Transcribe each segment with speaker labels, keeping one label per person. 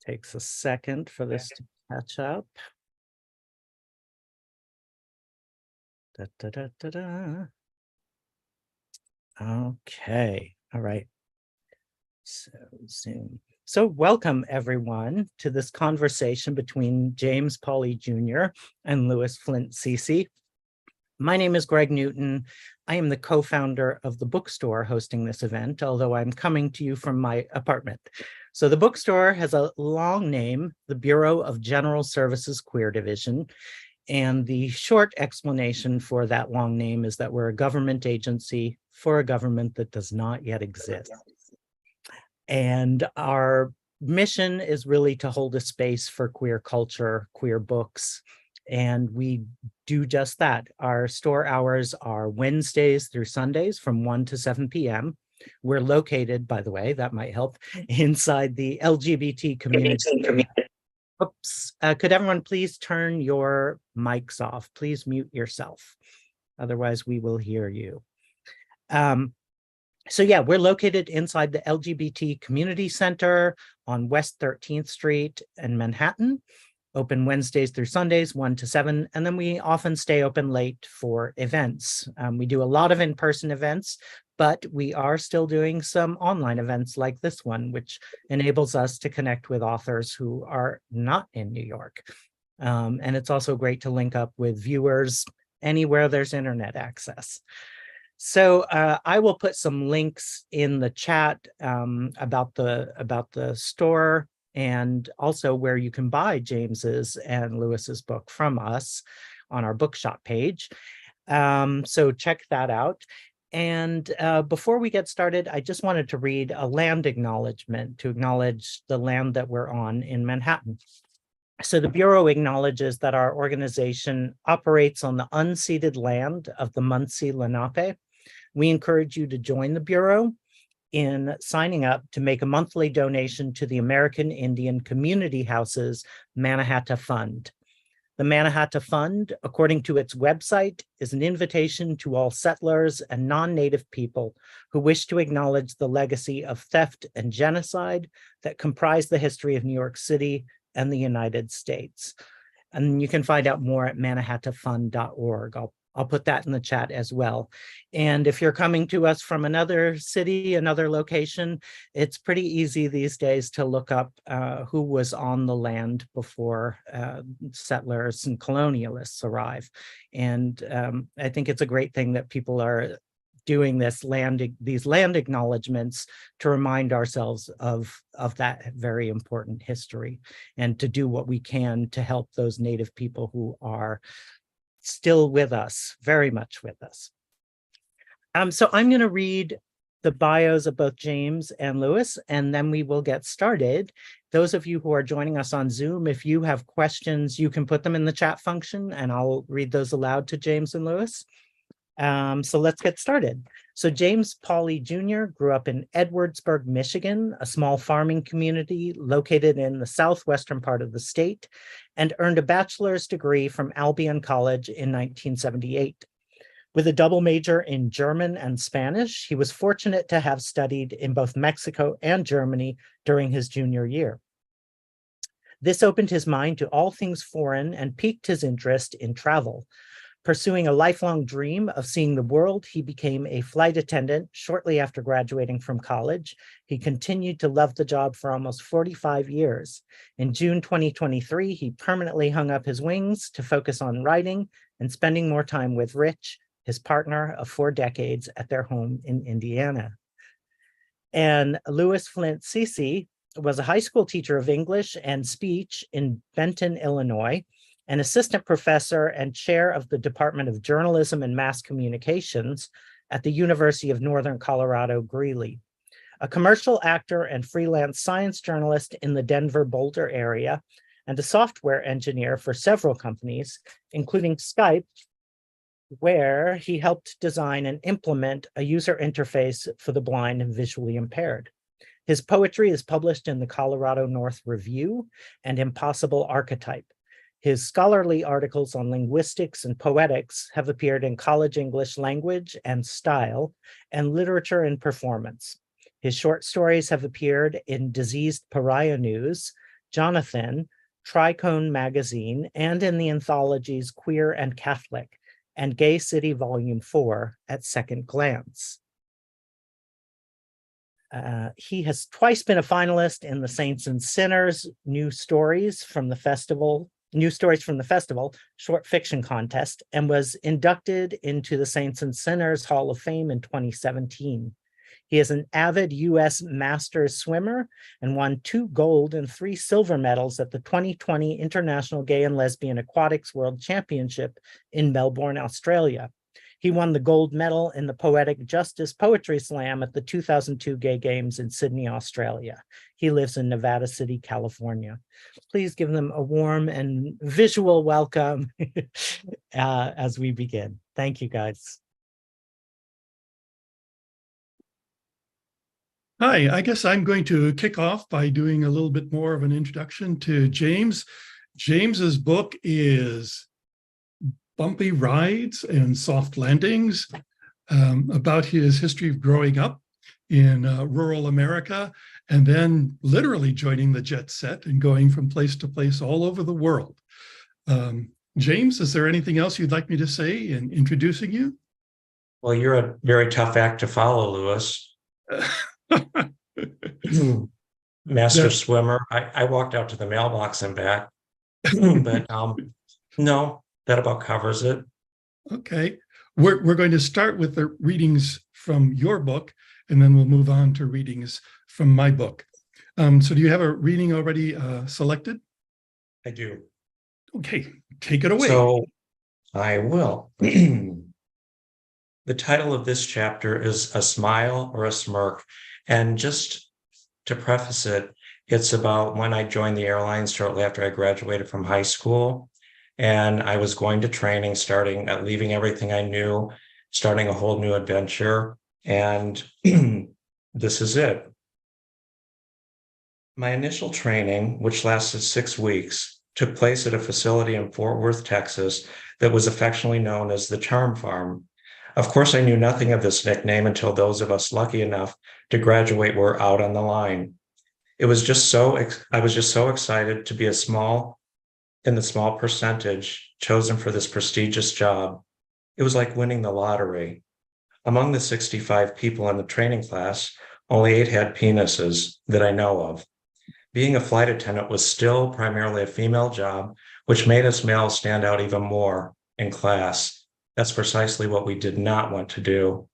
Speaker 1: Takes a second for this to catch up. Da, da, da, da, da. Okay, all right. So Zoom. So welcome everyone to this conversation between James Pauley Jr. and Lewis Flint Ceci. My name is Greg Newton. I am the co-founder of the bookstore hosting this event, although I'm coming to you from my apartment. So the bookstore has a long name, the Bureau of General Services Queer Division. And the short explanation for that long name is that we're a government agency for a government that does not yet exist. And our mission is really to hold a space for queer culture, queer books, and we do just that. Our store hours are Wednesdays through Sundays from 1 to 7 p.m. We're located, by the way, that might help, inside the LGBT community. Oops, could everyone please turn your mics off? Please mute yourself. Otherwise, we will hear you. So yeah, we're located inside the LGBT Community Center on West 13th Street in Manhattan, open Wednesdays through Sundays, 1 to 7, and then we often stay open late for events. We do a lot of in-person events, but we are still doing some online events like this one, which enables us to connect with authors who are not in New York. And it's also great to link up with viewers anywhere there's internet access. So I will put some links in the chat about the store and also where you can buy James's and Lewis's book from us on our bookshop page. So check that out. And before we get started, I just wanted to read a land acknowledgement to acknowledge the land that we're on in Manhattan. So the Bureau acknowledges that our organization operates on the unceded land of the Munsee Lenape. We encourage you to join the Bureau in signing up to make a monthly donation to the American Indian Community Houses Mannahatta Fund. The Mannahatta Fund, according to its website, is an invitation to all settlers and non-native people who wish to acknowledge the legacy of theft and genocide that comprise the history of New York City and the United States. And you can find out more at mannahattafund.org. I'll put that in the chat as well. And if you're coming to us from another city, another location, it's pretty easy these days to look up who was on the land before settlers and colonialists arrive. And I think it's a great thing that people are doing these land acknowledgements to remind ourselves of that very important history and to do what we can to help those Native people who are still with us, very much with us. So I'm going to read the bios of both James and Lewis, and then we will get started. Those of you who are joining us on Zoom, if you have questions, you can put them in the chat function, and I'll read those aloud to James and Lewis. So let's get started. So James Pauley Jr. grew up in Edwardsburg, Michigan, a small farming community located in the southwestern part of the state, and earned a bachelor's degree from Albion College in 1978. With a double major in German and Spanish, he was fortunate to have studied in both Mexico and Germany during his junior year. This opened his mind to all things foreign and piqued his interest in travel. Pursuing a lifelong dream of seeing the world, he became a flight attendant shortly after graduating from college. He continued to love the job for almost 45 years. In June 2023, he permanently hung up his wings to focus on writing and spending more time with Rich, his partner of 4 decades, at their home in Indiana. And Lewis Flint Ceci was a high school teacher of English and speech in Benton, Illinois, an assistant professor and chair of the Department of Journalism and Mass Communications at the University of Northern Colorado, Greeley, a commercial actor and freelance science journalist in the Denver Boulder area, and a software engineer for several companies, including Skype, where he helped design and implement a user interface for the blind and visually impaired. His poetry is published in the Colorado North Review and Impossible Archetype. His scholarly articles on linguistics and poetics have appeared in College English Language and Style and Literature and Performance. His short stories have appeared in Diseased Pariah News, Jonathan, Tricone Magazine, and in the anthologies Queer and Catholic and Gay City Volume 4 at Second Glance. He has twice been a finalist in the Saints and Sinners New Stories from the Festival short fiction contest, and was inducted into the Saints and Sinners Hall of Fame in 2017. He is an avid U.S. Masters swimmer and won 2 gold and 3 silver medals at the 2020 International Gay and Lesbian Aquatics World Championship in Melbourne, Australia. He won the gold medal in the Poetic Justice Poetry Slam at the 2002 Gay Games in Sydney, Australia. He lives in Nevada City, California. Please give them a warm and visual welcome as we begin. Thank you, guys.
Speaker 2: Hi, I guess I'm going to kick off by doing a little bit more of an introduction to James. James's book is Bumpy Rides and Soft Landings, about his history of growing up in rural America and then literally joining the jet set and going from place to place all over the world. James, is there anything else you'd like me to say in introducing you?
Speaker 3: Well, you're a very tough act to follow, Lewis. Master swimmer. I walked out to the mailbox and back, but no, that about covers it.
Speaker 2: Okay, we're going to start with the readings from your book, and then we'll move on to readings from my book. So do you have a reading already selected?
Speaker 3: I do.
Speaker 2: Okay, take it away.
Speaker 3: So I will. The title of this chapter is A Smile or a Smirk. And just to preface it, it's about when I joined the airlines shortly after I graduated from high school. And I was going to training, leaving everything I knew, starting a whole new adventure. And this is it. My initial training, which lasted 6 weeks, took place at a facility in Fort Worth, Texas, that was affectionately known as the Charm Farm. Of course, I knew nothing of this nickname until those of us lucky enough to graduate were out on the line. I was just so excited to be in the small percentage chosen for this prestigious job. It was like winning the lottery. Among the 65 people in the training class, only 8 had penises that I know of. Being a flight attendant was still primarily a female job, which made us males stand out even more in class. That's precisely what we did not want to do.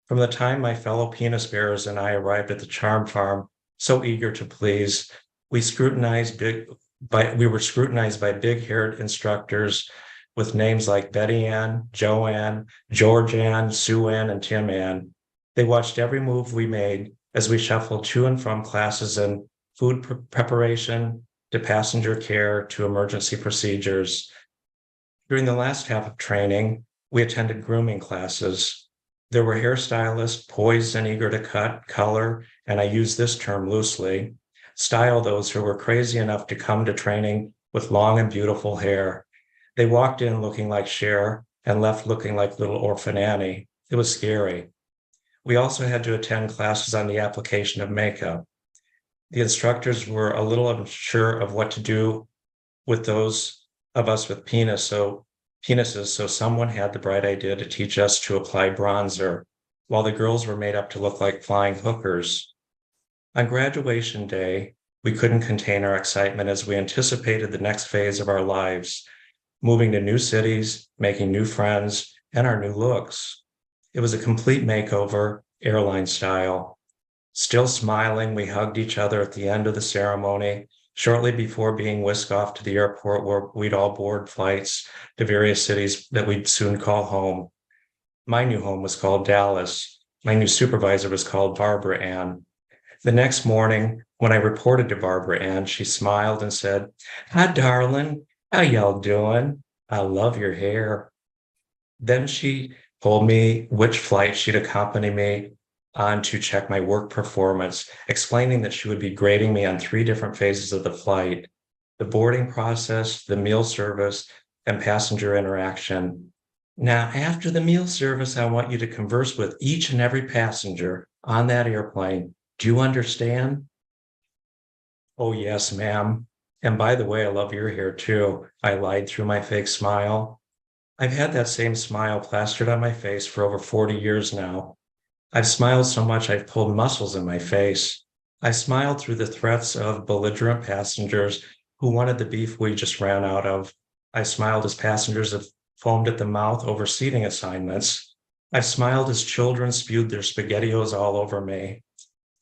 Speaker 3: From the time my fellow penis bearers and I arrived at the Charm Farm, so eager to please, we were scrutinized by big-haired instructors with names like Betty Ann, Joanne, George Ann, Sue Ann, and Tim Ann. They watched every move we made as we shuffled to and from classes in food preparation, to passenger care, to emergency procedures. During the last half of training, we attended grooming classes. There were hairstylists poised and eager to cut, color, and I use this term loosely, style those who were crazy enough to come to training with long and beautiful hair. They walked in looking like Cher and left looking like little Orphan Annie. It was scary. We also had to attend classes on the application of makeup. The instructors were a little unsure of what to do with those of us with penises, so someone had the bright idea to teach us to apply bronzer, while the girls were made up to look like flying hookers. On graduation day, we couldn't contain our excitement as we anticipated the next phase of our lives, moving to new cities, making new friends, and our new looks. It was a complete makeover, airline style. Still smiling, we hugged each other at the end of the ceremony, shortly before being whisked off to the airport where we'd all board flights to various cities that we'd soon call home. My new home was called Dallas. My new supervisor was called Barbara Ann. The next morning, when I reported to Barbara Ann, she smiled and said, "Hi, darling. How y'all doing? I love your hair." Then she told me which flight she'd accompany me on to check my work performance, explaining that she would be grading me on 3 different phases of the flight: the boarding process, the meal service, and passenger interaction. Now, after the meal service, I want you to converse with each and every passenger on that airplane. Do you understand? Oh, yes, ma'am. And by the way, I love your hair too. I lied through my fake smile. I've had that same smile plastered on my face for over 40 years now. I've smiled so much I've pulled muscles in my face. I smiled through the threats of belligerent passengers who wanted the beef we just ran out of. I smiled as passengers have foamed at the mouth over seating assignments. I've smiled as children spewed their SpaghettiOs all over me.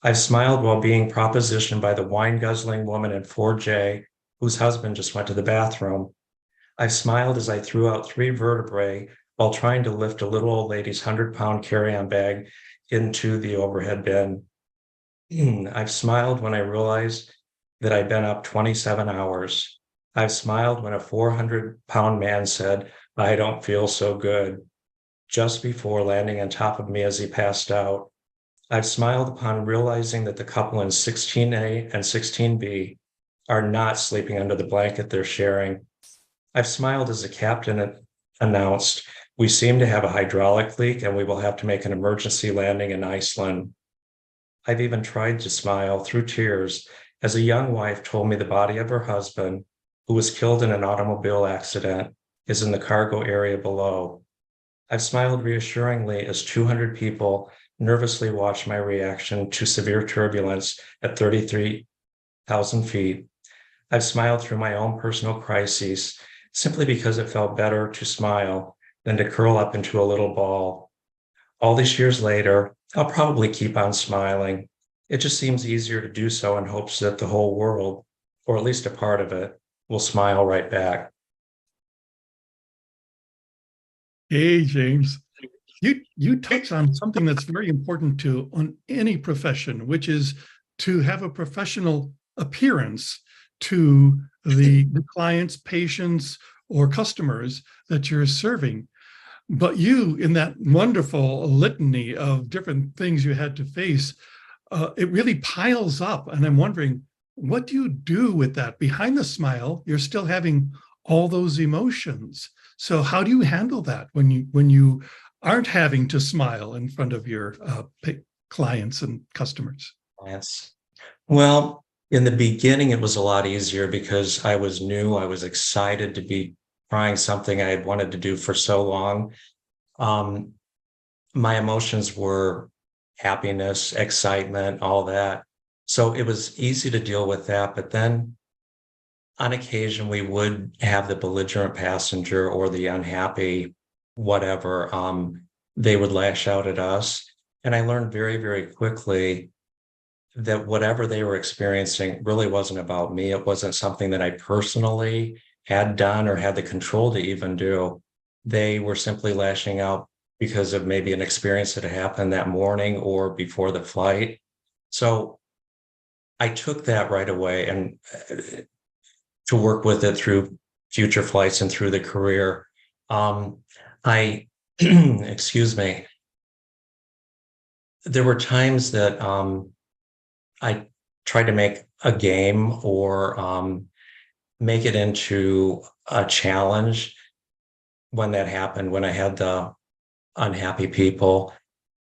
Speaker 3: I've smiled while being propositioned by the wine-guzzling woman in 4J whose husband just went to the bathroom. I've smiled as I threw out 3 vertebrae while trying to lift a little old lady's 100-pound carry-on bag into the overhead bin. I've smiled when I realized that I'd been up 27 hours. I've smiled when a 400-pound man said, "I don't feel so good," just before landing on top of me as he passed out. I've smiled upon realizing that the couple in 16A and 16B are not sleeping under the blanket they're sharing. I've smiled as the captain announced, "We seem to have a hydraulic leak and we will have to make an emergency landing in Iceland." I've even tried to smile through tears as a young wife told me the body of her husband, who was killed in an automobile accident, is in the cargo area below. I've smiled reassuringly as 200 people nervously watched my reaction to severe turbulence at 33,000 feet. I've smiled through my own personal crises simply because it felt better to smile than to curl up into a little ball. All these years later, I'll probably keep on smiling. It just seems easier to do so in hopes that the whole world, or at least a part of it, will smile right back.
Speaker 2: Hey, James, you touch on something that's very important to on any profession, which is to have a professional appearance to the clients, patients, or customers that you're serving. But you, in that wonderful litany of different things you had to face, it really piles up. And I'm wondering, what do you do with that? Behind the smile, you're still having all those emotions. So how do you handle that when you aren't having to smile in front of your clients and customers?
Speaker 3: Yes. Well, in the beginning, it was a lot easier because I was new. I was excited to be trying something I had wanted to do for so long. My emotions were happiness, excitement, all that. So it was easy to deal with that. But then on occasion, we would have the belligerent passenger or the unhappy, whatever, they would lash out at us. And I learned very, very quickly that whatever they were experiencing really wasn't about me. It wasn't something that I personally had done or had the control to even do. They were simply lashing out because of maybe an experience that had happened that morning or before the flight. So I took that right away and to work with it through future flights and through the career. I, excuse me, there were times that I tried to make a game or make it into a challenge when that happened, when I had the unhappy people,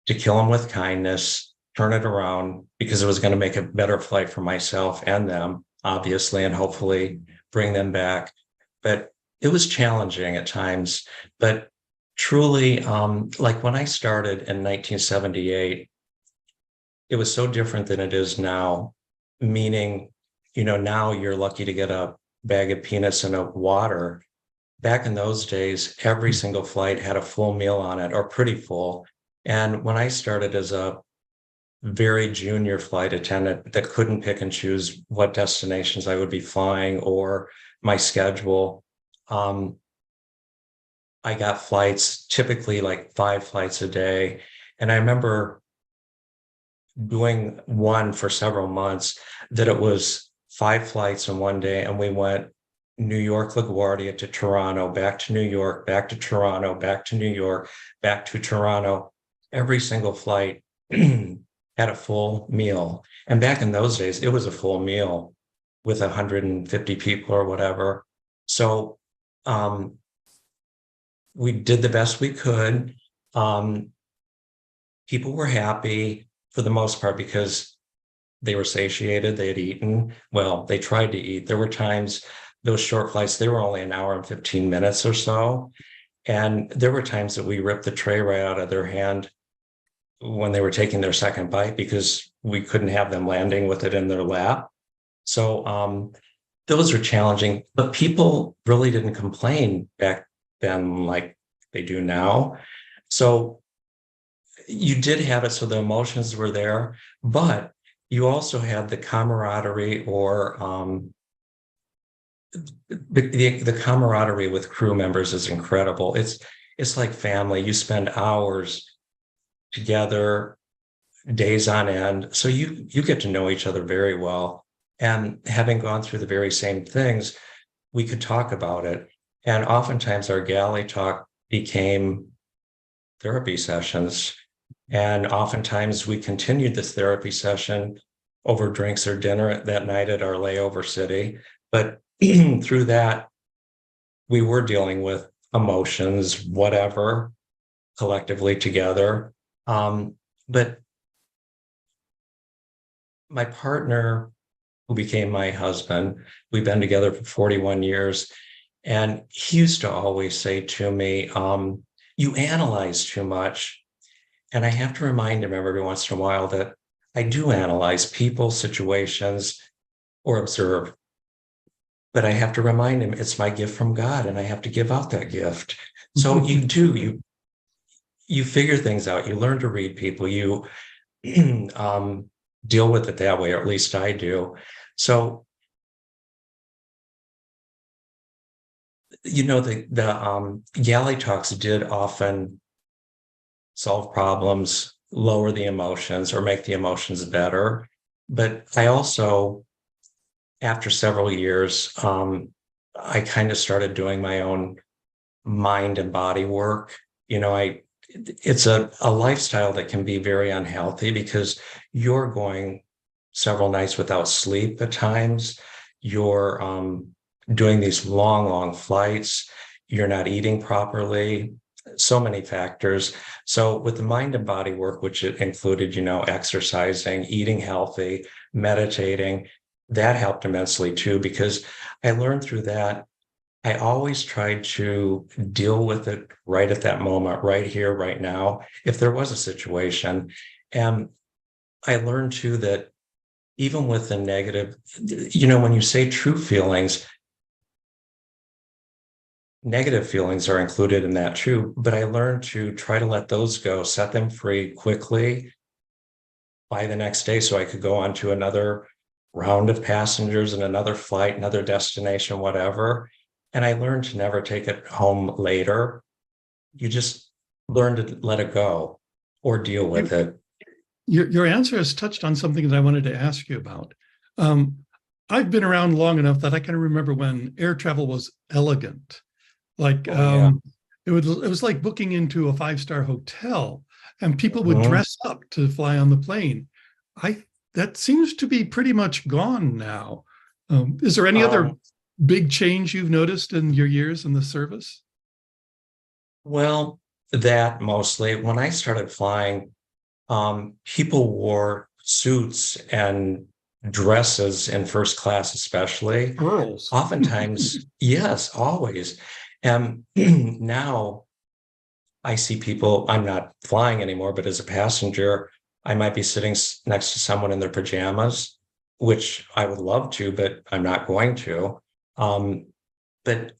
Speaker 3: to kill them with kindness, turn it around, because it was going to make a better flight for myself and them, obviously, and hopefully bring them back. But it was challenging at times. But truly, like when I started in 1978, it was so different than it is now, meaning, now you're lucky to get a bag of peanuts and a water. Back in those days, every single flight had a full meal on it, or pretty full. And when I started as a very junior flight attendant that couldn't pick and choose what destinations I would be flying or my schedule, I got flights, typically like 5 flights a day. And I remember doing one for several months that it was 5 flights in one day, and we went New York, LaGuardia to Toronto, back to New York, back to Toronto, back to New York, back to Toronto. Every single flight had a full meal. And back in those days, it was a full meal with 150 people or whatever. So we did the best we could. People were happy for the most part because they were satiated, they had eaten. Well, they tried to eat. There were times, those short flights, they were only an hour and 15 minutes or so. And there were times that we ripped the tray right out of their hand when they were taking their second bite because we couldn't have them landing with it in their lap. So those are challenging, but people really didn't complain back then like they do now. So you did have it, so the emotions were there, but you also had the camaraderie or the camaraderie with crew members is incredible. It's like family. You spend hours together, days on end. So you get to know each other very well. And having gone through the very same things, we could talk about it. And oftentimes our galley talk became therapy sessions. And oftentimes we continued this therapy session over drinks or dinner that night at our layover city. But through that, we were dealing with emotions, whatever, collectively together. But my partner, who became my husband, we've been together for 41 years. And he used to always say to me, you analyze too much. And I have to remind him every once in a while that I do analyze people, situations, or observe. But I have to remind him it's my gift from God, and I have to give out that gift. So you figure things out. You learn to read people. You deal with it that way, or at least I do. So, the galley talks did often solve problems, lower the emotions, or make the emotions better. But I also, after several years, I kind of started doing my own mind and body work. It's a lifestyle that can be very unhealthy because you're going several nights without sleep at times. You're doing these long flights. You're not eating properly. So many factors. So with the mind and body work, which it included, exercising, eating healthy, meditating, that helped immensely too, because I learned through that I always tried to deal with it right at that moment, right here, right now, if there was a situation. And I learned too that even with the negative, when you say true feelings, negative feelings are included in that too. But I learned to try to let those go, set them free quickly by the next day so I could go on to another round of passengers and another flight, another destination, whatever. And I learned to never take it home later. You just learn to let it go or deal with it.
Speaker 2: Your answer has touched on something that I wanted to ask you about. I've been around long enough that I can remember when air travel was elegant. Like it was like booking into a 5-star hotel, and people would dress up to fly on the plane. That seems to be pretty much gone now. Is there any other big change you've noticed in your years in the service?
Speaker 3: Well, that mostly. When I started flying, people wore suits and dresses in first class, especially.
Speaker 2: Pearls.
Speaker 3: Oftentimes, yes, always. And now I see people, I'm not flying anymore, but as a passenger, I might be sitting next to someone in their pajamas, which I would love to, but I'm not going to. But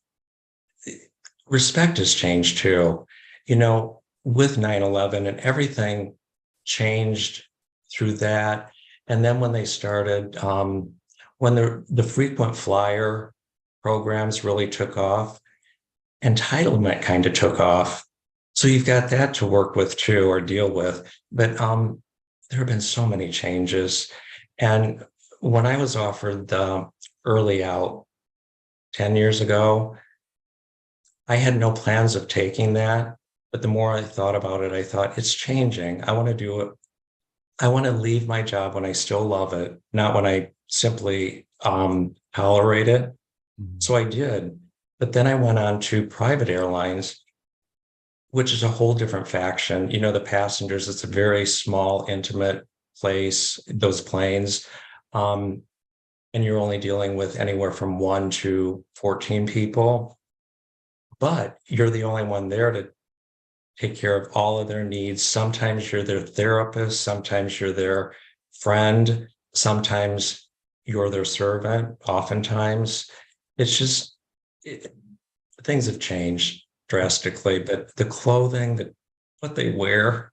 Speaker 3: respect has changed too. With 9/11 and everything changed through that. And then when they started, when the frequent flyer programs really took off, entitlement kind of took off. So you've got that to work with too, or deal with. But there have been so many changes. And when I was offered the early out 10 years ago, I had no plans of taking that. But the more I thought about it, I thought it's changing. I want to do it. I want to leave my job when I still love it, not when I simply tolerate it. So I did. But then I went on to private airlines, which is a whole different faction. The passengers, it's a very small, intimate those planes. And you're only dealing with anywhere from 1 to 14 people, but you're the only one there to take care of all of their needs. Sometimes you're their therapist, sometimes you're their friend, sometimes you're their servant. Oftentimes, it's just things have changed drastically, but the clothing, what they wear,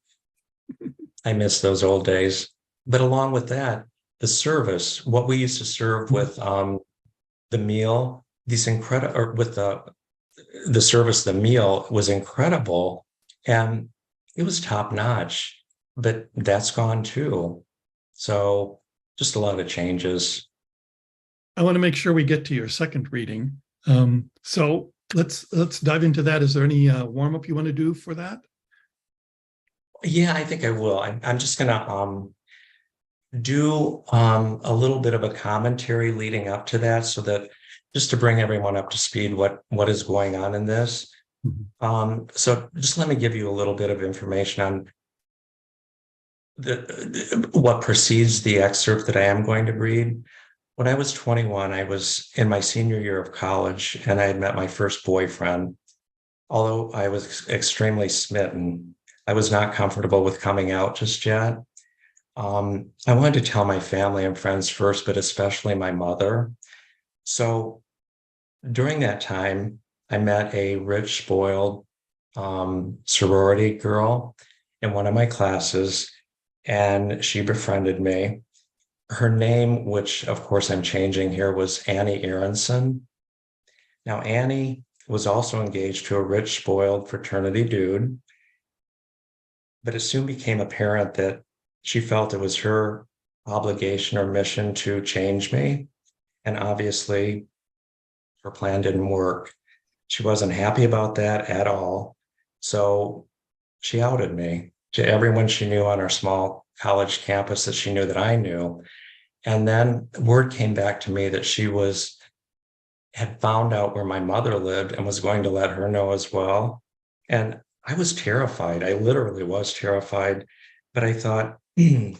Speaker 3: I miss those old days. But along with that, the service, what we used to serve with the meal, these incredible, or with the service, the meal was incredible, and it was top notch. But that's gone too. So just a lot of changes.
Speaker 2: I want to make sure we get to your second reading. So let's dive into that. Is there any warm up you want to do for that?
Speaker 3: Yeah, I think I will. I'm just gonna do a little bit of a commentary leading up to that, so that just to bring everyone up to speed what is going on in this. So just let me give you a little bit of information on what precedes the excerpt that I am going to read. When I was 21, I was in my senior year of college, and I had met my first boyfriend. Although I was extremely smitten, I was not comfortable with coming out just yet. I wanted to tell my family and friends first, but especially my mother. So during that time, I met a rich, spoiled sorority girl in one of my classes, and she befriended me. Her name, which of course I'm changing here, was Annie Aronson. Now, Annie was also engaged to a rich, spoiled fraternity dude, but it soon became apparent that she felt it was her obligation or mission to change me. And obviously, her plan didn't work. She wasn't happy about that at all. So she outed me to everyone she knew on our small college campus that she knew that I knew. And then word came back to me that she had found out where my mother lived and was going to let her know as well. And I was terrified. I literally was terrified. But I thought, and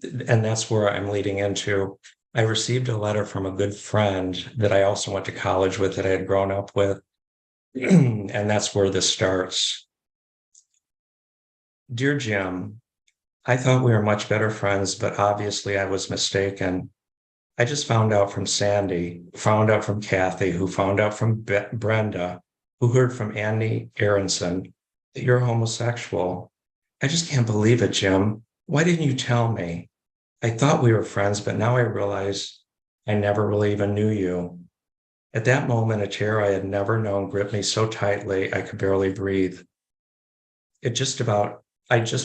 Speaker 3: that's where I'm leading into. I received a letter from a good friend that I also went to college with, that I had grown up with. And that's where this starts. Dear Jim, I thought we were much better friends, but obviously I was mistaken. I just found out from Sandy, found out from Kathy, who found out from Brenda, who heard from Annie Aronson that you're homosexual. I just can't believe it, Jim. Why didn't you tell me? I thought we were friends, but now I realize I never really even knew you. At that moment, a terror I had never known gripped me so tightly I could barely breathe. I'd just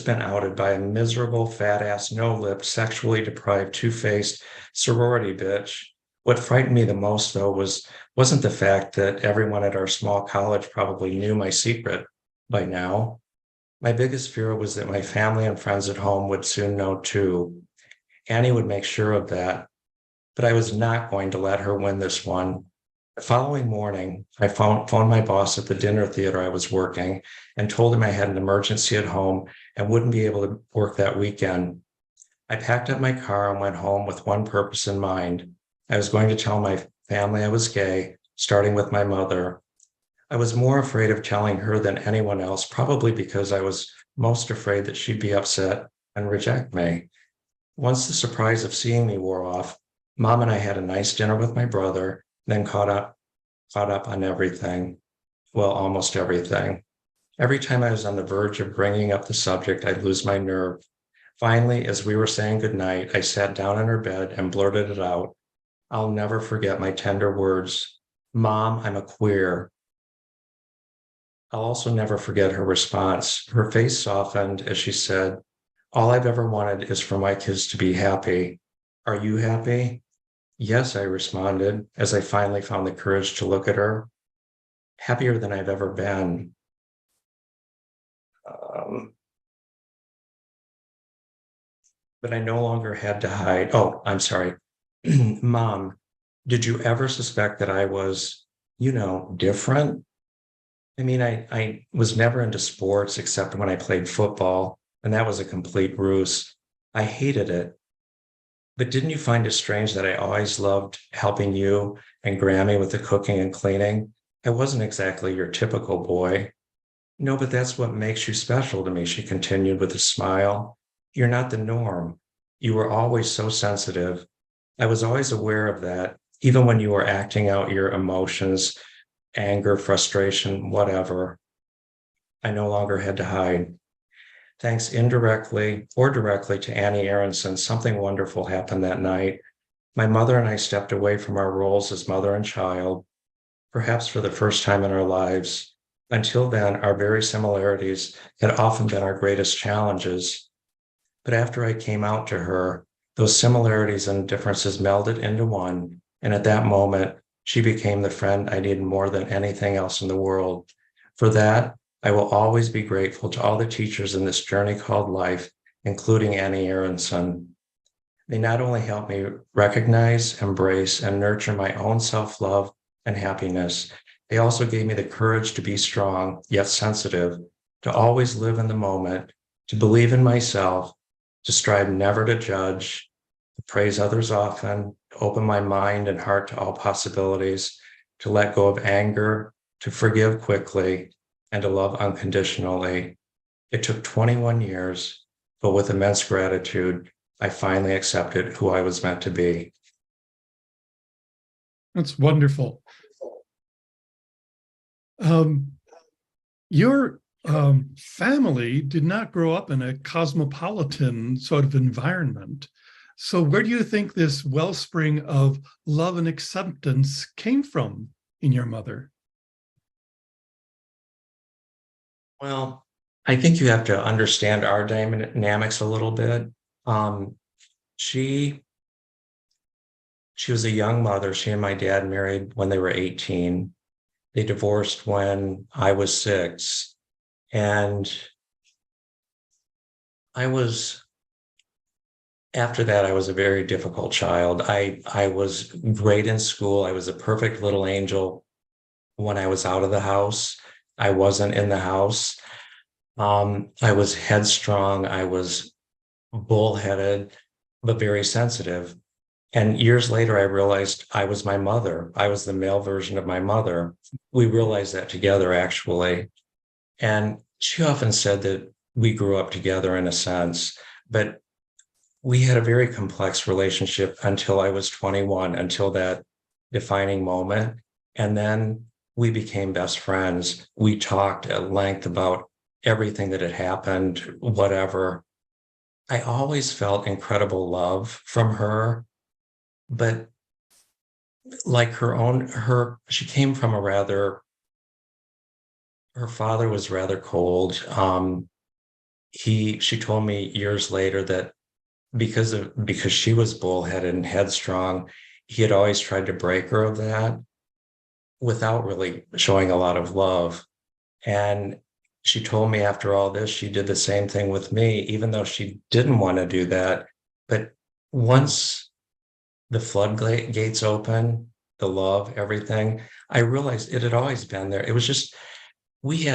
Speaker 3: been outed by a miserable, fat-ass, no-lipped, sexually deprived, two-faced sorority bitch. What frightened me the most, though, wasn't the fact that everyone at our small college probably knew my secret by now. My biggest fear was that my family and friends at home would soon know too. Annie would make sure of that, but I was not going to let her win this one. The following morning, I phoned my boss at the dinner theater I was working and told him I had an emergency at home and wouldn't be able to work that weekend. I packed up my car and went home with one purpose in mind. I was going to tell my family I was gay, starting with my mother. I was more afraid of telling her than anyone else, probably because I was most afraid that she'd be upset and reject me. Once the surprise of seeing me wore off, Mom and I had a nice dinner with my brother, then caught up on everything. Well, almost everything. Every time I was on the verge of bringing up the subject, I'd lose my nerve. Finally, as we were saying goodnight, I sat down in her bed and blurted it out. I'll never forget my tender words. Mom, I'm a queer. I'll also never forget her response. Her face softened as she said, all I've ever wanted is for my kids to be happy. Are you happy? Yes, I responded, as I finally found the courage to look at her. Happier than I've ever been. But I no longer had to hide. Oh, I'm sorry. Mom, did you ever suspect that I was, different? I mean, I was never into sports except when I played football, and that was a complete ruse. I hated it. But didn't you find it strange that I always loved helping you and Grammy with the cooking and cleaning? I wasn't exactly your typical boy. No, but that's what makes you special to me, she continued with a smile. You're not the norm. You were always so sensitive. I was always aware of that, even when you were acting out your emotions, anger, frustration, whatever. I no longer had to hide. Thanks indirectly or directly to Annie Aronson, something wonderful happened that night. My mother and I stepped away from our roles as mother and child, perhaps for the first time in our lives. Until then, our very similarities had often been our greatest challenges. But after I came out to her, those similarities and differences melded into one. And at that moment, she became the friend I needed more than anything else in the world. For that, I will always be grateful to all the teachers in this journey called life, including Annie Aronson. They not only helped me recognize, embrace, and nurture my own self-love and happiness, they also gave me the courage to be strong, yet sensitive, to always live in the moment, to believe in myself, to strive never to judge, to praise others often, to open my mind and heart to all possibilities, to let go of anger, to forgive quickly, and to love unconditionally. It took 21 years, but with immense gratitude, I finally accepted who I was meant to be.
Speaker 2: That's wonderful. Your family did not grow up in a cosmopolitan sort of environment. So where do you think this wellspring of love and acceptance came from in your mother?
Speaker 3: Well, I think you have to understand our dynamics a little bit. She was a young mother. She and my dad married when they were 18. They divorced when I was 6. And after that, I was a very difficult child. I was great in school. I was a perfect little angel when I was out of the house. I wasn't in the house. I was headstrong. I was bullheaded, but very sensitive. And years later, I realized I was my mother. I was the male version of my mother. We realized that together, actually. And she often said that we grew up together in a sense, but we had a very complex relationship until I was 21, until that defining moment. And then we became best friends. We talked at length about everything that had happened, whatever. I always felt incredible love from her, but like she came from her father was rather cold. She told me years later that because she was bullheaded and headstrong, he had always tried to break her of that without really showing a lot of love. And she told me after all this, she did the same thing with me, even though she didn't want to do that. But once the floodgates open, the love, everything, I realized it had always been there. It was just, we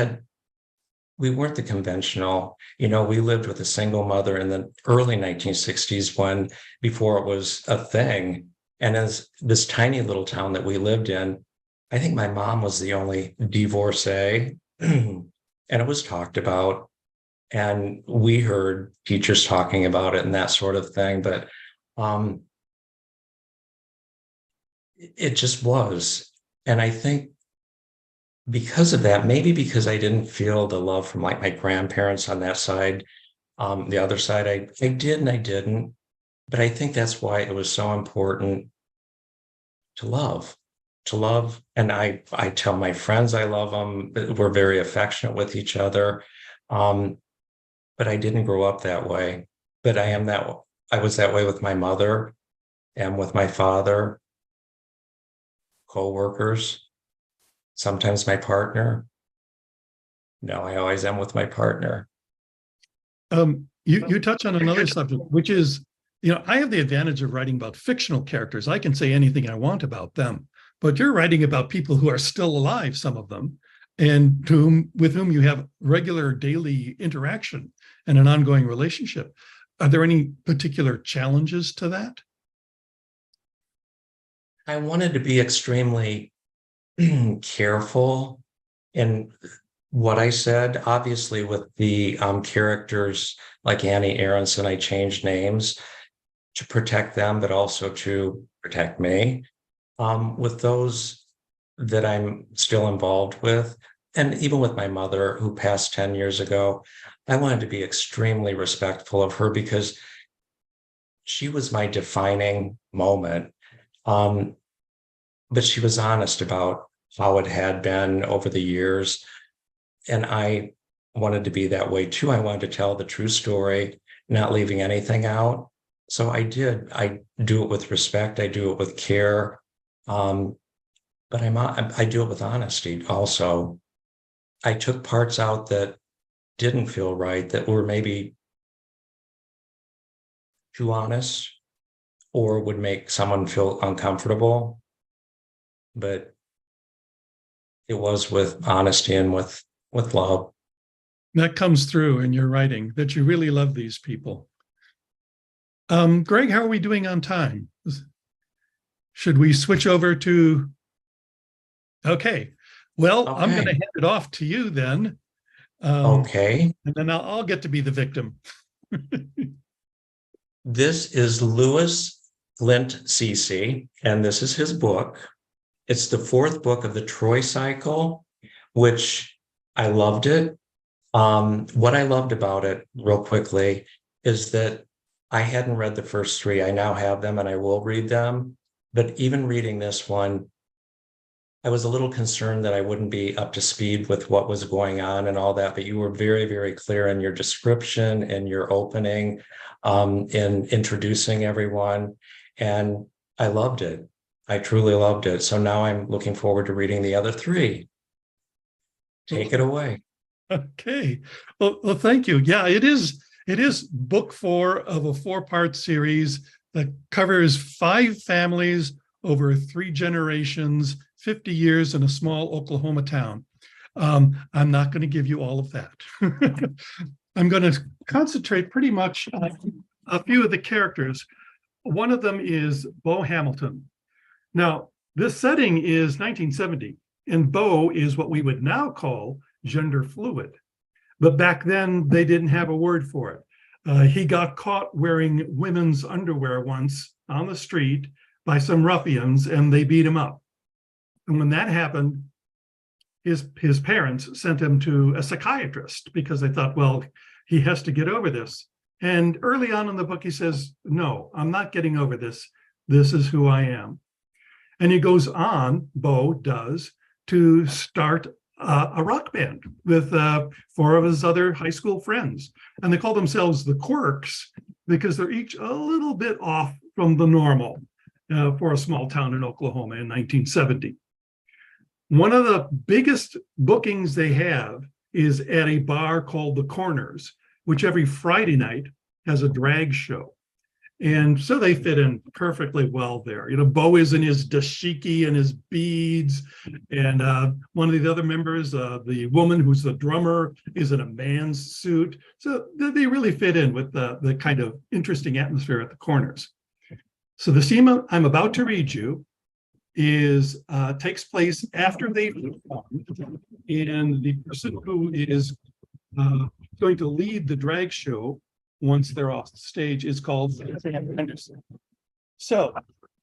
Speaker 3: weren't the conventional, we lived with a single mother in the early 1960s before it was a thing. And as this tiny little town that we lived in, I think my mom was the only divorcee and it was talked about. And we heard teachers talking about it and that sort of thing. But it just was. And I think because of that, maybe because I didn't feel the love from like my grandparents on that side, the other side, I did and I didn't. But I think that's why it was so important to love. And I tell my friends I love them. We're very affectionate with each other. But I didn't grow up that way. But I was that way with my mother and with my father, co-workers, sometimes my partner. No, I always am with my partner.
Speaker 2: You touch on another subject, which is, I have the advantage of writing about fictional characters. I can say anything I want about them, but you're writing about people who are still alive, some of them, and with whom you have regular daily interaction and an ongoing relationship. Are there any particular challenges to that?
Speaker 3: I wanted to be extremely careful in what I said. Obviously, with the characters like Annie Aronson, I changed names to protect them, but also to protect me. With those that I'm still involved with, and even with my mother, who passed 10 years ago, I wanted to be extremely respectful of her because she was my defining moment. But she was honest about how it had been over the years. And I wanted to be that way too. I wanted to tell the true story, not leaving anything out. So I did. I do it with respect. I do it with care. But I do it with honesty also. I took parts out that didn't feel right, that were maybe too honest or would make someone feel uncomfortable. But it was with honesty and with love.
Speaker 2: That comes through in your writing, that you really love these people. Greg, how are we doing on time? Should we switch over to... Okay. Well, I'm going to hand it off to you then.
Speaker 3: Okay.
Speaker 2: And then I'll get to be the victim.
Speaker 3: This is Louis Flint Ceci, and this is his book. It's the fourth book of the Troy cycle, which I loved it. What I loved about it, real quickly, is that I hadn't read the first three. I now have them and I will read them. But even reading this one, I was a little concerned that I wouldn't be up to speed with what was going on and all that, but you were very, very clear in your description and your opening, in introducing everyone. And I loved it. I truly loved it. So now I'm looking forward to reading the other three. Take it away.
Speaker 2: Okay. Well, thank you. Yeah, it is book 4 of a 4-part series that covers 5 families over 3 generations, 50 years in a small Oklahoma town. I'm not going to give you all of that. I'm going to concentrate pretty much on a few of the characters. One of them is Bo Hamilton. Now, this setting is 1970, and Bo is what we would now call gender fluid. But back then, they didn't have a word for it. He got caught wearing women's underwear once on the street by some ruffians, and they beat him up. And when that happened, his parents sent him to a psychiatrist because they thought, well, he has to get over this. And early on in the book, he says, no, I'm not getting over this. This is who I am. And he goes on, Bo does, to start a rock band with 4 of his other high school friends. And they call themselves the Quirks because they're each a little bit off from the normal for a small town in Oklahoma in 1970. One of the biggest bookings they have is at a bar called The Corners, which every Friday night has a drag show. And so they fit in perfectly well there. You know, Bo is in his dashiki and his beads. And one of the other members, the woman who's the drummer, is in a man's suit. So they really fit in with the kind of interesting atmosphere at The Corners. So the scene I'm about to read you takes place after they've performed, and the person who is going to lead the drag show once they're off the stage is called Sam Anderson. So,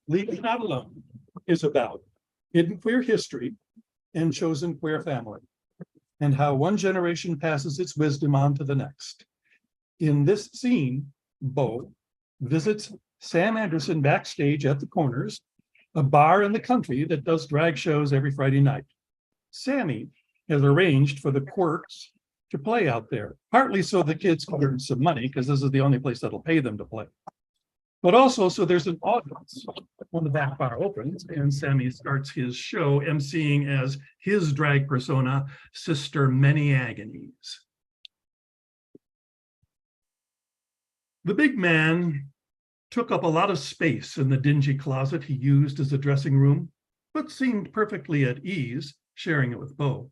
Speaker 2: Leaving Not Alone is about hidden queer history and chosen queer family, and how one generation passes its wisdom on to the next. In this scene, Bo visits Sam Anderson backstage at The Corners, a bar in the country that does drag shows every Friday night. Sammy has arranged for the Quirks to play out there, partly so the kids can earn some money, because this is the only place that'll pay them to play. But also, so there's an audience when the back bar opens, and Sammy starts his show, emceeing as his drag persona, Sister Many Agonies. The big man took up a lot of space in the dingy closet he used as a dressing room, but seemed perfectly at ease sharing it with Bo.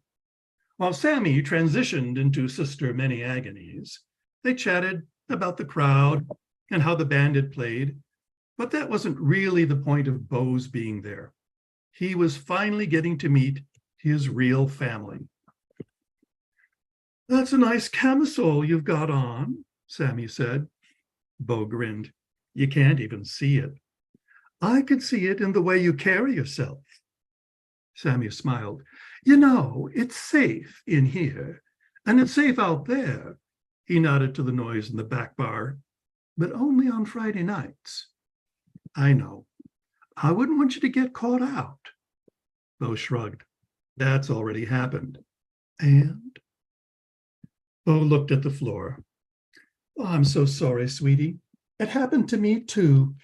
Speaker 2: While Sammy transitioned into Sister Many Agonies, they chatted about the crowd and how the band had played, but that wasn't really the point of Beau's being there. He was finally getting to meet his real family. "That's a nice camisole you've got on," Sammy said. Beau grinned. "You can't even see it." "I could see it in the way you carry yourself." Sammy smiled. "You know, it's safe in here, and it's safe out there." He nodded to the noise in the back bar. "But only on Friday nights." "I know. I wouldn't want you to get caught out." Beau shrugged. "That's already happened." "And?" Beau looked at the floor. "Oh, I'm so sorry, sweetie. It happened to me too.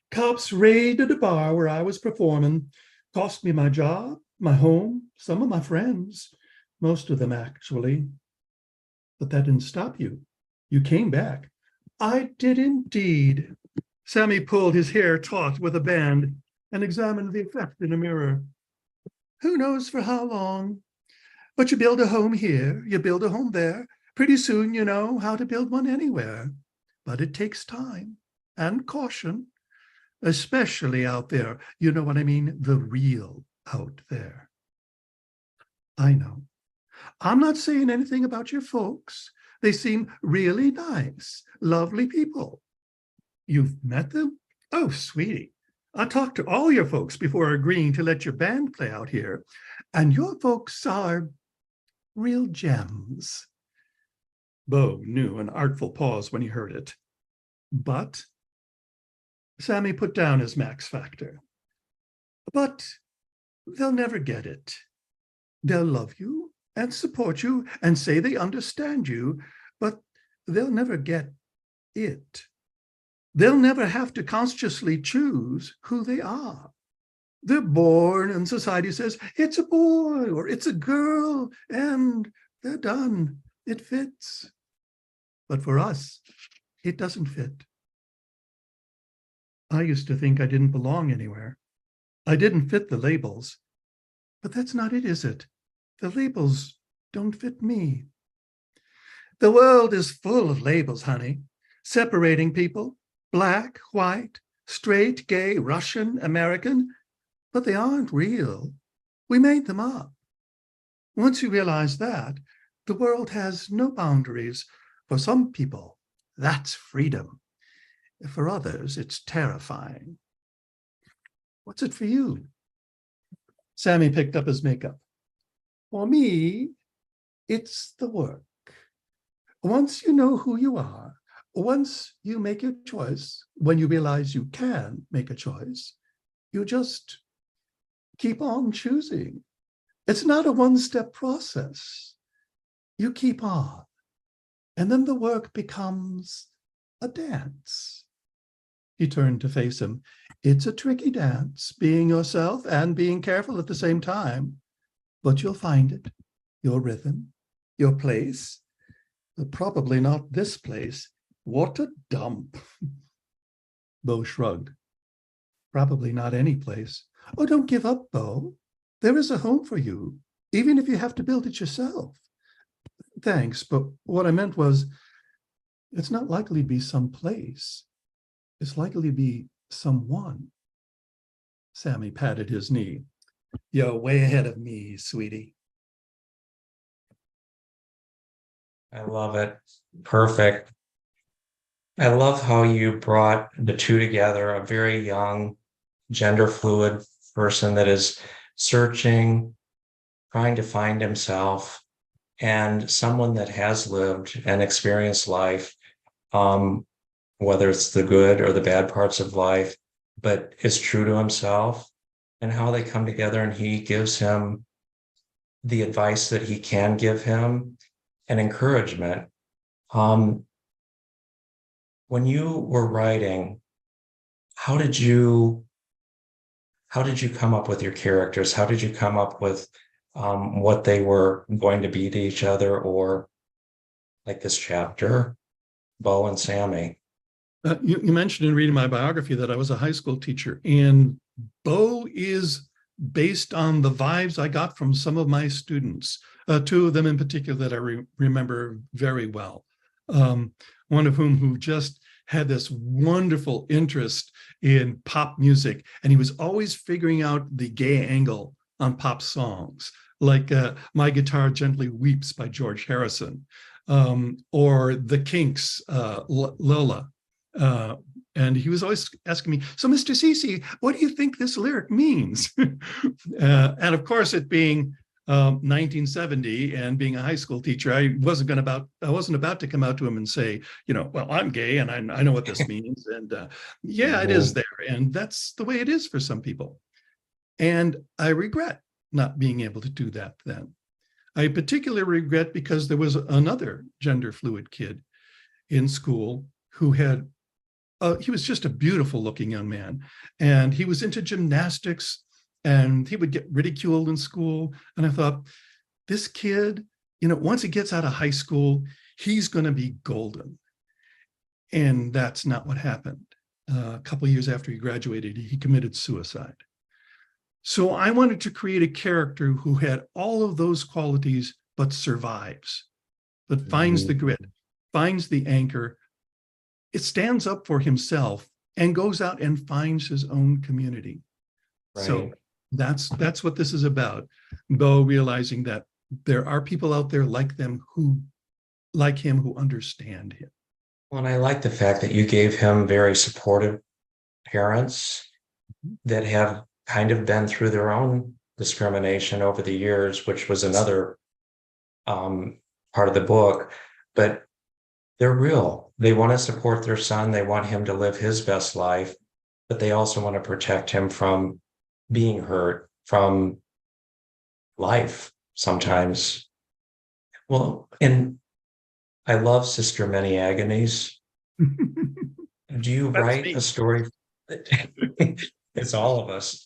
Speaker 2: Cops raided a bar where I was performing, cost me my job, my home, some of my friends, most of them actually. But that didn't stop you. You came back." "I did indeed." Sammy pulled his hair taut with a band and examined the effect in a mirror. "Who knows for how long? But you build a home here, you build a home there. Pretty soon you know how to build one anywhere. But it takes time and caution, especially out there. You know what I mean? The real out there." "I know. I'm not saying anything about your folks. They seem really nice, lovely people." "You've met them?" "Oh, sweetie, I talked to all your folks before agreeing to let your band play out here. And your folks are real gems." Beau knew an artful pause when he heard it. "But," Sammy put down his Max Factor, "but they'll never get it. They'll love you and support you and say they understand you, but they'll never get it. They'll never have to consciously choose who they are. They're born and society says, it's a boy or it's a girl, and they're done. It fits. But for us, it doesn't fit." "I used to think I didn't belong anywhere. I didn't fit the labels. But that's not it, is it? The labels don't fit me." "The world is full of labels, honey, separating people, black, white, straight, gay, Russian, American, but they aren't real. We made them up. Once you realize that, the world has no boundaries. For some people, that's freedom. For others, it's terrifying." "What's it for you?" Sammy picked up his makeup. "For me, it's the work. Once you know who you are, once you make your choice, when you realize you can make a choice, you just keep on choosing. It's not a one-step process. You keep on, and then the work becomes a dance." He turned to face him. "It's a tricky dance, being yourself and being careful at the same time. But you'll find it, your rhythm, your place. But probably not this place. What a dump." Beau shrugged. "Probably not any place." "Oh, don't give up, Beau. There is a home for you, even if you have to build it yourself." "Thanks, but what I meant was, it's not likely to be someplace. It's likely to be someone." Sammy patted his knee. "You're way ahead of me, sweetie."
Speaker 3: I love it. Perfect. I love how you brought the two together, a very young, gender fluid person that is searching, trying to find himself, and someone that has lived and experienced life, whether it's the good or the bad parts of life, but is true to himself, and how they come together and he gives him the advice that he can give him and encouragement. When you were writing, how did you come up with your characters? How did you come up with what they were going to be to each other, or like this chapter, Beau and Sammy?
Speaker 2: You mentioned in reading my biography that I was a high school teacher, and Beau is based on the vibes I got from some of my students, two of them in particular that I remember very well. one of whom who just had this wonderful interest in pop music. And he was always figuring out the gay angle on pop songs, like My Guitar Gently Weeps by George Harrison, or The Kinks, Lola. And he was always asking me, so Mr. Ceci, what do you think this lyric means? And of course, it being 1970 and being a high school teacher, I wasn't about to come out to him and say, well, I'm gay and I know what this means. And yeah, it is there. And that's the way it is for some people. And I regret not being able to do that then. I particularly regret because there was another gender fluid kid in school who had, he was just a beautiful looking young man. And he was into gymnastics and he would get ridiculed in school. And I thought, this kid, once he gets out of high school, he's going to be golden. And that's not what happened. A couple of years after he graduated, he committed suicide. So I wanted to create a character who had all of those qualities, but survives, but finds the grit, finds the anchor. It stands up for himself and goes out and finds his own community. Right. So that's what this is about, though realizing that there are people out there like him who understand him.
Speaker 3: Well, and I like the fact that you gave him very supportive parents that have kind of been through their own discrimination over the years, which was another part of the book, but they're real. They want to support their son. They want him to live his best life, but they also want to protect him from being hurt, from life sometimes. Well, and I love Sister Many Agonies. Do you write a story? It's all of us.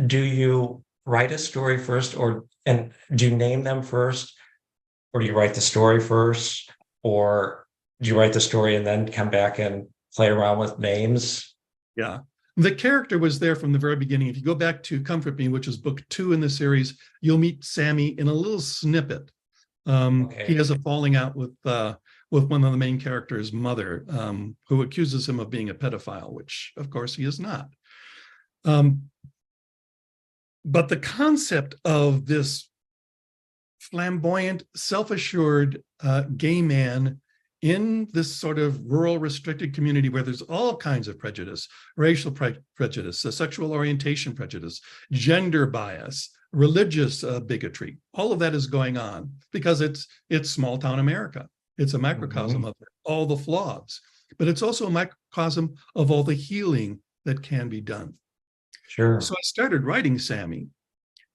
Speaker 3: Do you write a story first, and do you name them first, or do you write the story first, or do you write the story and then come back and play around with names?
Speaker 2: Yeah, the character was there from the very beginning. If you go back to Comfort Me, which is book 2 in the series, you'll meet Sammy in a little snippet. He has a falling out with one of the main characters' mother, who accuses him of being a pedophile, which of course he is not. But the concept of this flamboyant, self-assured gay man in this sort of rural restricted community where there's all kinds of prejudice, racial prejudice, sexual orientation prejudice, gender bias, religious bigotry, all of that is going on because it's small town America. It's a microcosm of all the flaws, but it's also a microcosm of all the healing that can be done.
Speaker 3: Sure.
Speaker 2: So I started writing Sammy,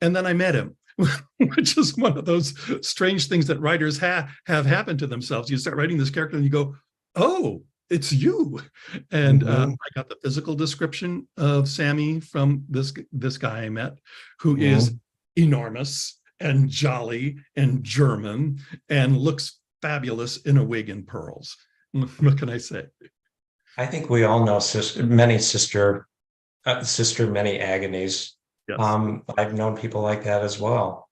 Speaker 2: and then I met him, which is one of those strange things that writers have happen to themselves. You start writing this character and you go, oh, it's you. And I got the physical description of Sammy from this guy I met, who is enormous and jolly and German and looks fabulous in a wig and pearls. What can I say? I
Speaker 3: think we all know Many Agonies.
Speaker 2: Yes.
Speaker 3: I've known people like that as well.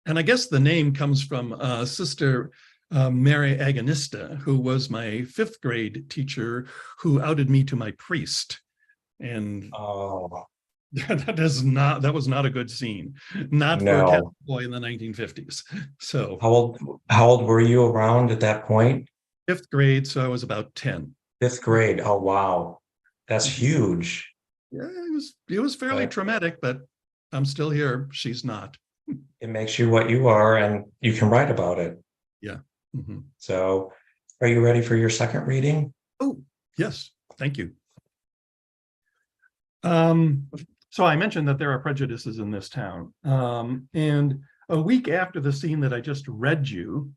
Speaker 2: And I guess the name comes from Sister Mary Agonista, who was my 5th grade teacher who outed me to my priest. And that was not a good scene. Not for a Catholic boy in the 1950s. So
Speaker 3: how old were you around at that point?
Speaker 2: 5th grade, so I was about 10.
Speaker 3: 5th grade. Oh wow. That's huge.
Speaker 2: Yeah, it was fairly traumatic, but I'm still here. She's not.
Speaker 3: It makes you what you are, and you can write about it.
Speaker 2: Yeah.
Speaker 3: So are you ready for your second reading?
Speaker 2: Oh, yes. Thank you. So I mentioned that there are prejudices in this town. And a week after the scene that I just read you,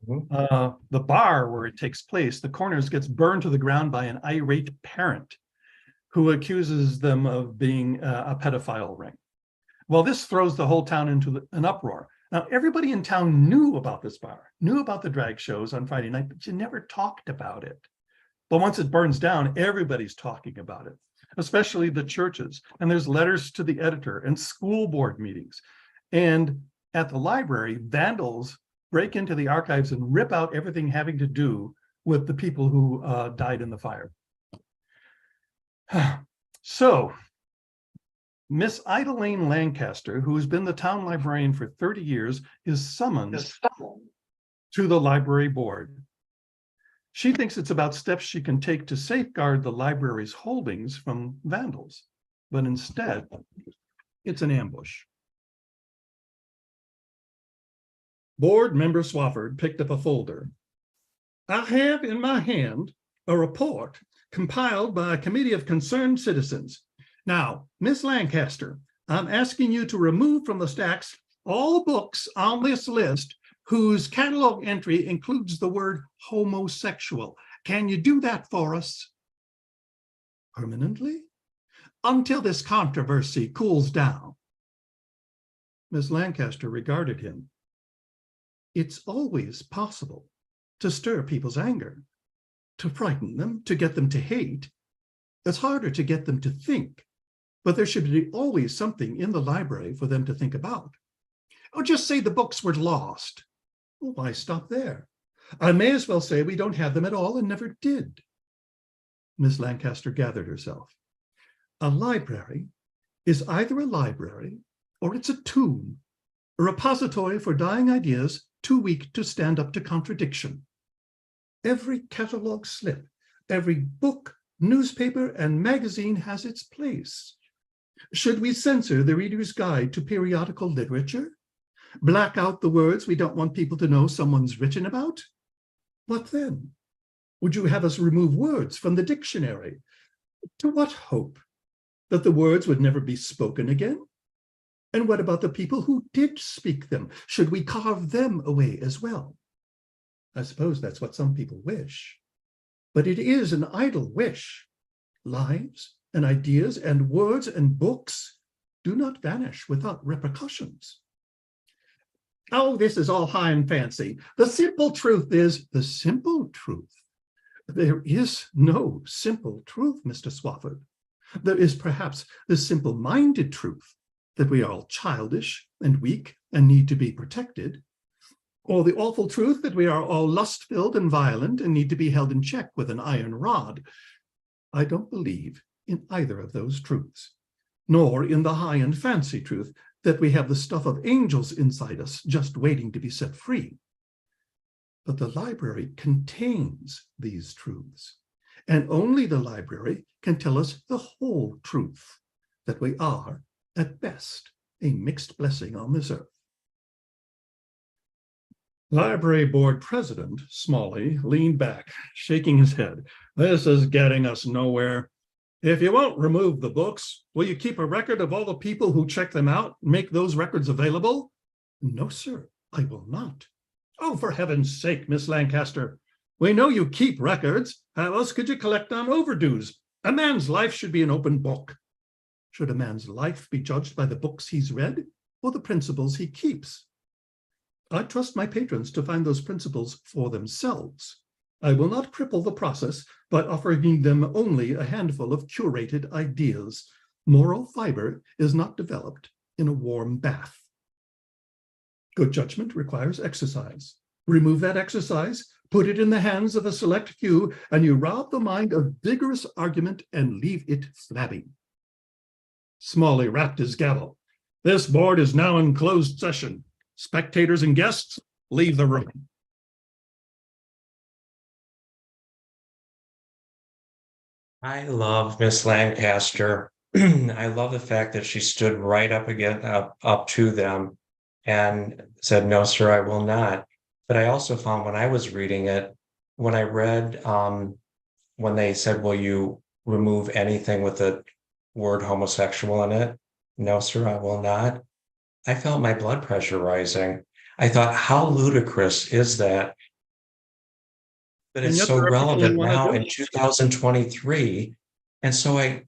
Speaker 2: the bar where it takes place, the Corners gets burned to the ground by an irate parent who accuses them of being a pedophile ring. Well, this throws the whole town into an uproar. Now, everybody in town knew about this bar, knew about the drag shows on Friday night, but you never talked about it. But once it burns down, everybody's talking about it, especially the churches. And there's letters to the editor and school board meetings. And at the library, vandals break into the archives and rip out everything having to do with the people who died in the fire. So, Miss Idalene Lancaster, who has been the town librarian for 30 years, is summoned to the library board. She thinks it's about steps she can take to safeguard the library's holdings from vandals, but instead, it's an ambush. Board member Swafford picked up a folder. I have in my hand a report compiled by a committee of concerned citizens. Now, Miss Lancaster, I'm asking you to remove from the stacks all books on this list whose catalog entry includes the word homosexual. Can you do that for us? Permanently? Until this controversy cools down. Miss Lancaster regarded him. It's always possible to stir people's anger, to frighten them, to get them to hate. It's harder to get them to think, but there should be always something in the library for them to think about. Or just say the books were lost. Well, why stop there? I may as well say we don't have them at all and never did. Miss Lancaster gathered herself. A library is either a library or it's a tomb, a repository for dying ideas too weak to stand up to contradiction. Every catalog slip, every book, newspaper, and magazine has its place. Should we censor the Reader's Guide to Periodical Literature? Black out the words we don't want people to know someone's written about? What then? Would you have us remove words from the dictionary? To what hope? That the words would never be spoken again? And what about the people who did speak them? Should we carve them away as well? I suppose that's what some people wish. But it is an idle wish. Lives and ideas and words and books do not vanish without repercussions. Oh, this is all high and fancy. The simple truth is the simple truth. There is no simple truth, Mr. Swafford. There is perhaps the simple-minded truth that we are all childish and weak and need to be protected, or the awful truth that we are all lust-filled and violent and need to be held in check with an iron rod. I don't believe in either of those truths, nor in the high and fancy truth that we have the stuff of angels inside us just waiting to be set free. But the library contains these truths, and only the library can tell us the whole truth, that we are, at best, a mixed blessing on this earth. Library Board President Smalley leaned back, shaking his head. This is getting us nowhere. If you won't remove the books, will you keep a record of all the people who check them out and make those records available? No, sir, I will not. Oh, for heaven's sake, Miss Lancaster. We know you keep records. How else could you collect on overdues? A man's life should be an open book. Should a man's life be judged by the books he's read or the principles he keeps? I trust my patrons to find those principles for themselves. I will not cripple the process by offering them only a handful of curated ideas. Moral fiber is not developed in a warm bath. Good judgment requires exercise. Remove that exercise, put it in the hands of a select few, and you rob the mind of vigorous argument and leave it flabby. Smalley rapped his gavel. This board is now in closed session. Spectators and guests, leave the room.
Speaker 3: I love Miss Lancaster. I love the fact that she stood right up to them and said, no, sir, I will not. But I also found when I was reading it, when I read, when they said, will you remove anything with the word homosexual in it? No, sir, I will not. I felt my blood pressure rising. I thought, how ludicrous is that? But it's so relevant now in 2023. And so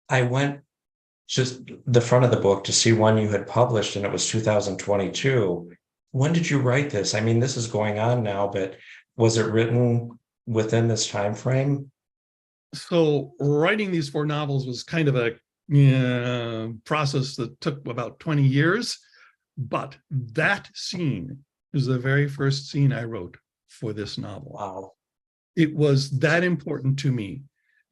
Speaker 3: I went just the front of the book to see when you had published, and it was 2022. When did you write this? I mean, this is going on now, but was it written within this time frame?
Speaker 2: So writing these 4 novels was kind of a process that took about 20 years. But that scene is the very first scene I wrote for this novel.
Speaker 3: Wow.
Speaker 2: It was that important to me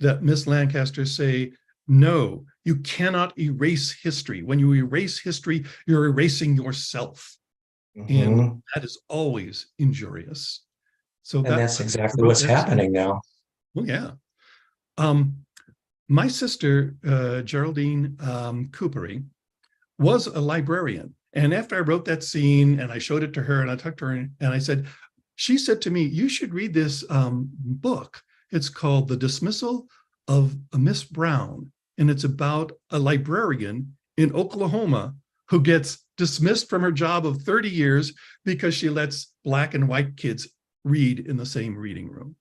Speaker 2: that Miss Lancaster say, no, you cannot erase history. When you erase history, you're erasing yourself. And
Speaker 3: Mhm.
Speaker 2: that is always injurious. So
Speaker 3: And that's exactly
Speaker 2: wrote
Speaker 3: what's
Speaker 2: that
Speaker 3: happening
Speaker 2: scene.
Speaker 3: now.
Speaker 2: Oh, yeah. My sister, Geraldine Coopery, was a librarian. And after I wrote that scene and I showed it to her and I talked to her and I said, she said to me, you should read this book. It's called The Dismissal of a Miss Brown. And it's about a librarian in Oklahoma who gets dismissed from her job of 30 years because she lets Black and white kids read in the same reading room.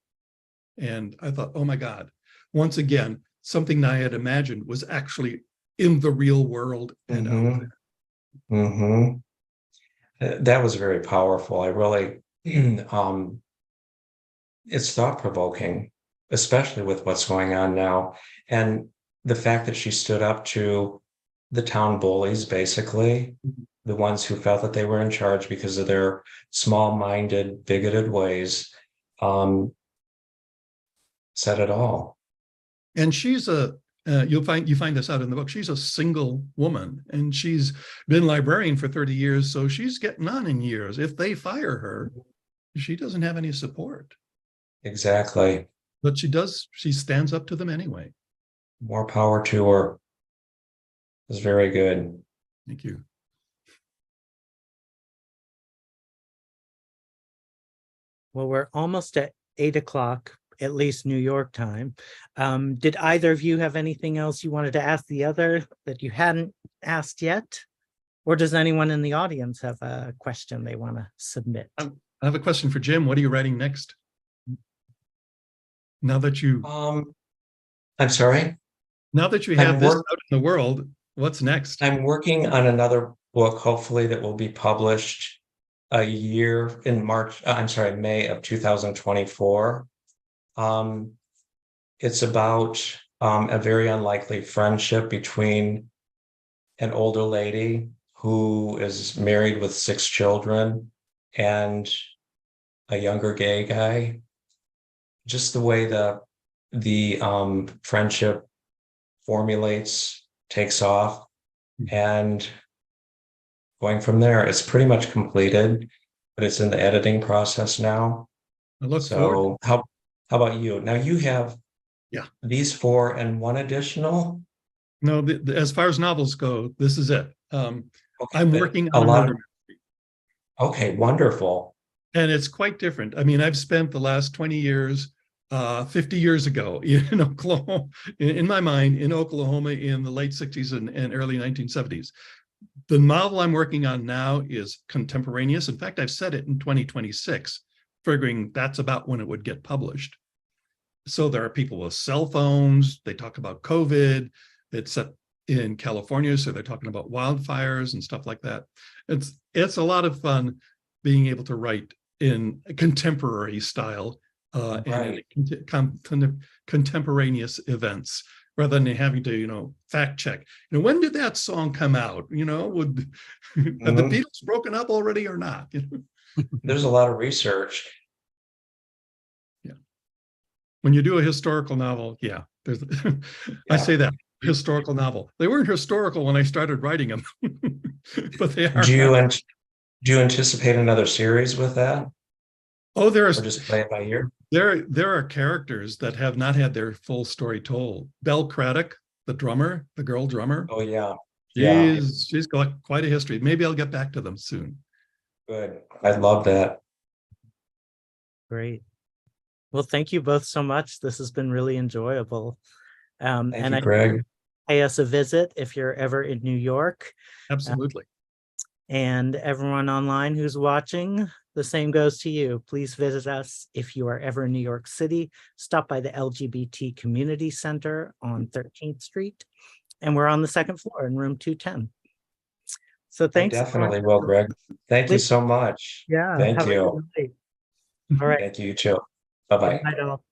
Speaker 2: And I thought, oh my God, once again, something that I had imagined was actually in the real world and out there.
Speaker 3: That was very powerful. I really, it's thought-provoking, especially with what's going on now. And the fact that she stood up to the town bullies, basically, the ones who felt that they were in charge because of their small-minded, bigoted ways, said it all.
Speaker 2: And she's you find this out in the book. She's a single woman and she's been librarian for 30 years. So she's getting on in years. If they fire her, she doesn't have any support.
Speaker 3: Exactly.
Speaker 2: But she stands up to them anyway.
Speaker 3: More power to her. It was very good.
Speaker 2: Thank you.
Speaker 1: Well, we're almost at 8 o'clock, at least New York time. Did either of you have anything else you wanted to ask the other that you hadn't asked yet? Or does anyone in the audience have a question they want to submit?
Speaker 2: I have a question for Jim. What are you writing next? Now that you
Speaker 3: I'm sorry?
Speaker 2: Now that you have this out in the world, what's next?
Speaker 3: I'm working on another book, hopefully, that will be published a year in May of 2024. It's about a very unlikely friendship between an older lady who is married with 6 children and a younger gay guy. Just the way the friendship formulates, takes off, and going from there. It's pretty much completed, but it's in the editing process now.
Speaker 2: I look forward.
Speaker 3: How about you? Now you have these 4 and 1 additional.
Speaker 2: No, as far as novels go, this is it.
Speaker 3: Okay,
Speaker 2: I'm working on another.
Speaker 3: Okay, wonderful.
Speaker 2: And it's quite different. I mean, I've spent the last 20 years, 50 years ago in Oklahoma, in my mind, in Oklahoma in the late 60s and early 1970s. The novel I'm working on now is contemporaneous. In fact, I've said it in 2026, figuring that's about when it would get published. So there are people with cell phones. They talk about COVID. It's set in California, so they're talking about wildfires and stuff like that. It's a lot of fun being able to write in a contemporary style and contemporaneous events, rather than having to, fact check. When did that song come out? Would have the Beatles broken up already or not?
Speaker 3: There's a lot of research.
Speaker 2: Yeah. When you do a historical novel, there's. I say that historical novel. They weren't historical when I started writing them, but they are.
Speaker 3: Do you anticipate another series with that?
Speaker 2: Oh,
Speaker 3: or just play it by ear?
Speaker 2: There are characters that have not had their full story told. Belle Craddock, the girl drummer.
Speaker 3: Oh yeah.
Speaker 2: She's got quite a history. Maybe I'll get back to them soon.
Speaker 3: Good. I love that.
Speaker 1: Great. Well, thank you both so much. This has been really enjoyable.
Speaker 3: Thank you, Greg.
Speaker 1: Pay us a visit if you're ever in New York.
Speaker 2: Absolutely.
Speaker 1: And everyone online who's watching, the same goes to you. Please visit us if you are ever in New York City. Stop by the LGBT Community Center on 13th Street. And we're on the 2nd floor in room 210. So thanks.
Speaker 3: I definitely will, Greg. Thank you so much.
Speaker 1: Yeah.
Speaker 3: Thank you.
Speaker 1: All right.
Speaker 3: Thank you, too. Bye-bye.
Speaker 1: Good night, all.